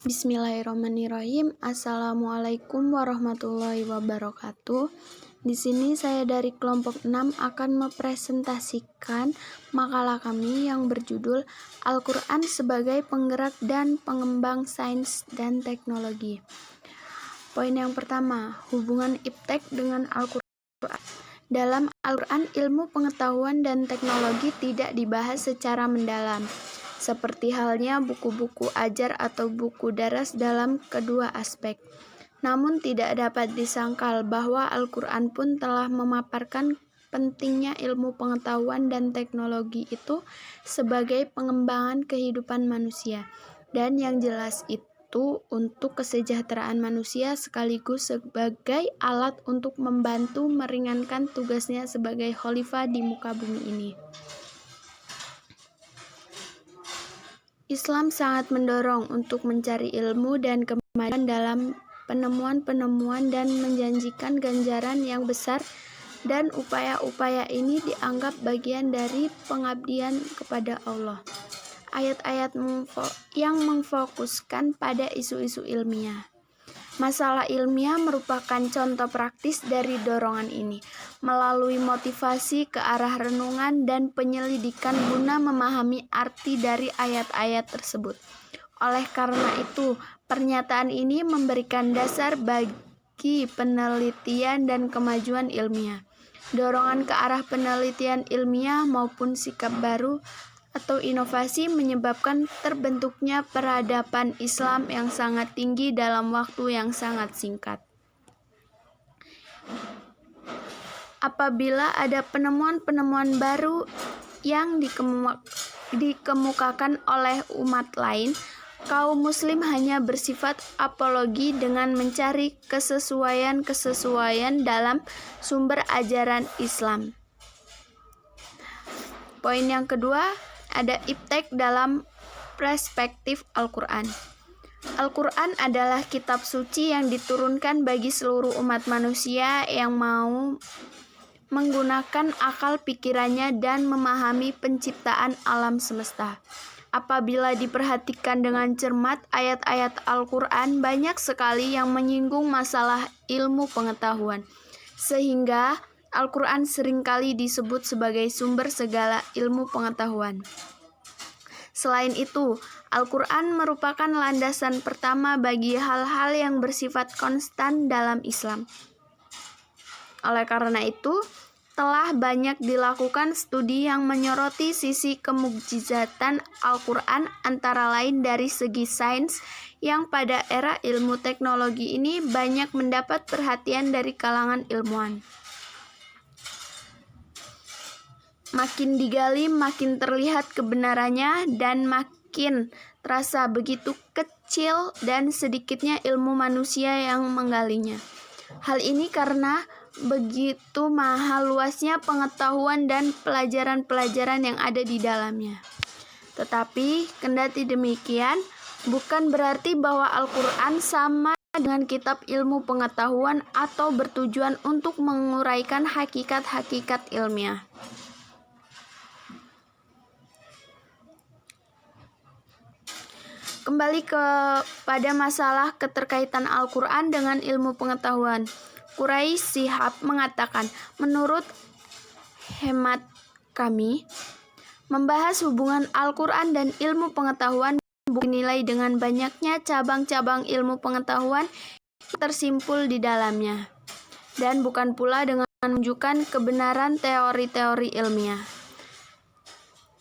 Bismillahirrahmanirrahim. Assalamualaikum warahmatullahi wabarakatuh. Di sini saya dari kelompok 6 akan mempresentasikan makalah kami yang berjudul Al-Quran sebagai penggerak dan pengembang sains dan teknologi. Poin yang pertama, hubungan iptek dengan Al-Quran. Dalam Al-Quran, ilmu pengetahuan dan teknologi tidak dibahas secara mendalam, seperti halnya buku-buku ajar atau buku daras dalam kedua aspek. Namun tidak dapat disangkal bahwa Al-Quran pun telah memaparkan pentingnya ilmu pengetahuan dan teknologi itu sebagai pengembangan kehidupan manusia, dan yang jelas itu untuk kesejahteraan manusia sekaligus sebagai alat untuk membantu meringankan tugasnya sebagai khalifah di muka bumi ini. Islam sangat mendorong untuk mencari ilmu dan kemajuan dalam penemuan-penemuan dan menjanjikan ganjaran yang besar, dan upaya-upaya ini dianggap bagian dari pengabdian kepada Allah. Ayat-ayat yang memfokuskan pada isu-isu ilmiah. Masalah ilmiah merupakan contoh praktis dari dorongan ini, melalui motivasi ke arah renungan dan penyelidikan guna memahami arti dari ayat-ayat tersebut. Oleh karena itu, pernyataan ini memberikan dasar bagi penelitian dan kemajuan ilmiah. Dorongan ke arah penelitian ilmiah maupun sikap baru atau inovasi menyebabkan terbentuknya peradaban Islam yang sangat tinggi dalam waktu yang sangat singkat. Apabila ada penemuan-penemuan baru yang dikemukakan oleh umat lain, kaum muslim hanya bersifat apologi dengan mencari kesesuaian dalam sumber ajaran Islam. Poin yang kedua, ada iptek dalam perspektif Al-Quran. Al-Quran adalah kitab suci yang diturunkan bagi seluruh umat manusia yang mau menggunakan akal pikirannya dan memahami penciptaan alam semesta. Apabila diperhatikan dengan cermat, ayat-ayat Al-Quran banyak sekali yang menyinggung masalah ilmu pengetahuan, sehingga Al-Quran seringkali disebut sebagai sumber segala ilmu pengetahuan. Selain itu, Al-Quran merupakan landasan pertama bagi hal-hal yang bersifat konstan dalam Islam. Oleh karena itu, telah banyak dilakukan studi yang menyoroti sisi kemukjizatan Al-Quran, antara lain dari segi sains, yang pada era ilmu teknologi ini banyak mendapat perhatian dari kalangan ilmuwan. Makin digali, makin terlihat kebenarannya dan makin terasa begitu kecil dan sedikitnya ilmu manusia yang menggalinya. Hal ini karena begitu mahal luasnya pengetahuan dan pelajaran-pelajaran yang ada di dalamnya. Tetapi kendati demikian, bukan berarti bahwa Al-Quran sama dengan kitab ilmu pengetahuan atau bertujuan untuk menguraikan hakikat-hakikat ilmiah. Kembali kepada masalah keterkaitan Al-Quran dengan ilmu pengetahuan. Quraisy Shihab mengatakan, menurut hemat kami, membahas hubungan Al-Quran dan ilmu pengetahuan bukan dinilai dengan banyaknya cabang-cabang ilmu pengetahuan yang tersimpul di dalamnya, dan bukan pula dengan menunjukkan kebenaran teori-teori ilmiah.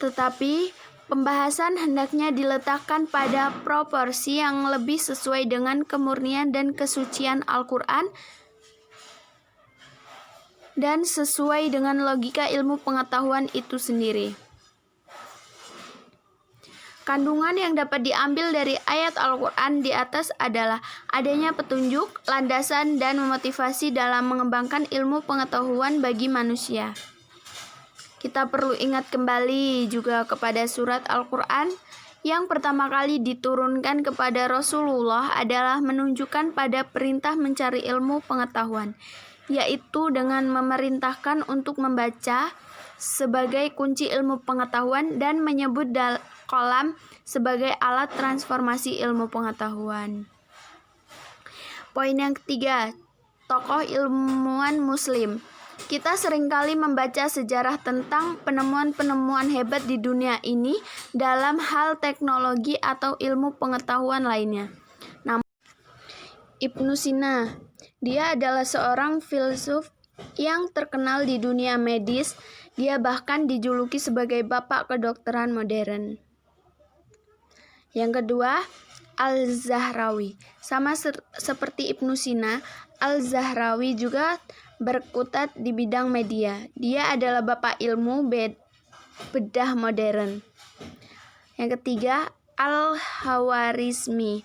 Tetapi pembahasan hendaknya diletakkan pada proporsi yang lebih sesuai dengan kemurnian dan kesucian Al-Quran dan sesuai dengan logika ilmu pengetahuan itu sendiri. Kandungan yang dapat diambil dari ayat Al-Quran di atas adalah adanya petunjuk, landasan, dan memotivasi dalam mengembangkan ilmu pengetahuan bagi manusia. Kita perlu ingat kembali juga kepada surat Al-Quran yang pertama kali diturunkan kepada Rasulullah adalah menunjukkan pada perintah mencari ilmu pengetahuan, yaitu dengan memerintahkan untuk membaca, sebagai kunci ilmu pengetahuan dan menyebut kolam sebagai alat transformasi ilmu pengetahuan. Poin yang ketiga, tokoh ilmuwan Muslim. Kita seringkali membaca sejarah tentang penemuan-penemuan hebat di dunia ini dalam hal teknologi atau ilmu pengetahuan lainnya. Namun, Ibnu Sina, dia adalah seorang filsuf yang terkenal di dunia medis. Dia bahkan dijuluki sebagai bapak kedokteran modern. Yang kedua, Al-Zahrawi. Sama seperti Ibnu Sina, Al-Zahrawi juga berkutat di bidang media. Dia adalah bapak ilmu bedah modern. Yang ketiga, Al-Khawarizmi.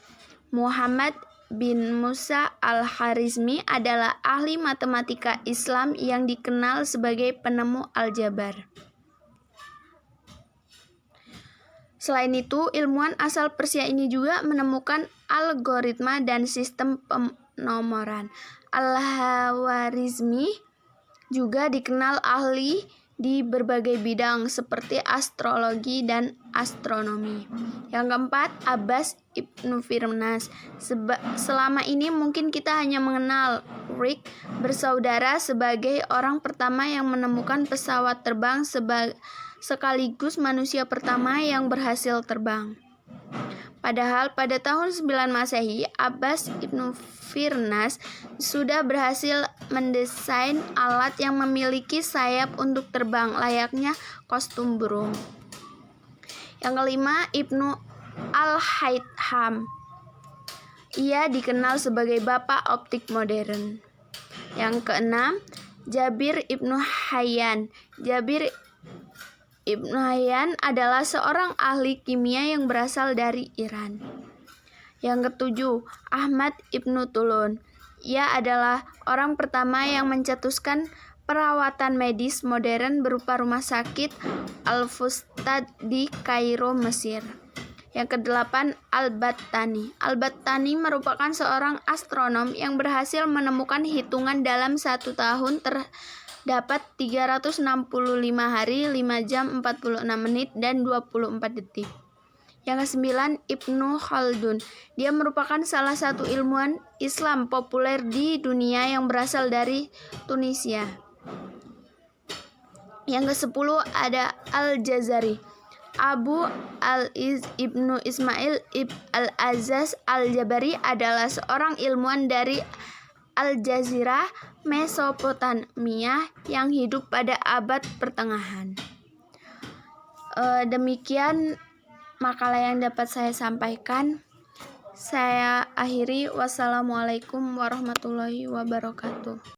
Muhammad bin Musa Al-Khawarizmi adalah ahli matematika Islam yang dikenal sebagai penemu aljabar. Selain itu, ilmuwan asal Persia ini juga menemukan algoritma dan sistem penomoran. Al-Khawarizmi juga dikenal ahli di berbagai bidang seperti astrologi dan astronomi. Yang keempat, Abbas ibnu Firnas. Selama ini mungkin kita hanya mengenal Wright bersaudara sebagai orang pertama yang menemukan pesawat terbang sekaligus manusia pertama yang berhasil terbang. Padahal pada tahun 9 Masehi, Abbas ibnu Firnas sudah berhasil mendesain alat yang memiliki sayap untuk terbang layaknya kostum burung. Yang kelima, Ibnu Al-Haytham. Ia dikenal sebagai bapak optik modern. Yang keenam, Jabir ibnu Hayyan. Jabir ibnu Hayyan adalah seorang ahli kimia yang berasal dari Iran. Yang ketujuh, Ahmad ibnu Tulun. Ia adalah orang pertama yang mencetuskan perawatan medis modern berupa rumah sakit Al-Fustad di Kairo, Mesir. Yang kedelapan, Al-Battani. Al-Battani merupakan seorang astronom yang berhasil menemukan hitungan dalam 1 tahun dapat 365 hari, 5 jam, 46 menit, dan 24 detik. Yang kesembilan, Ibnu Khaldun. Dia merupakan salah satu ilmuwan Islam populer di dunia yang berasal dari Tunisia. Yang ke-10 ada Al-Jazari. Abu Al-Iz ibnu Ismail Al-Azaz Al-Jabari adalah seorang ilmuwan dari Al-Jazirah, Mesopotamia yang hidup pada abad pertengahan. Demikian makalah yang dapat saya sampaikan. Saya akhiri. Wassalamualaikum warahmatullahi wabarakatuh.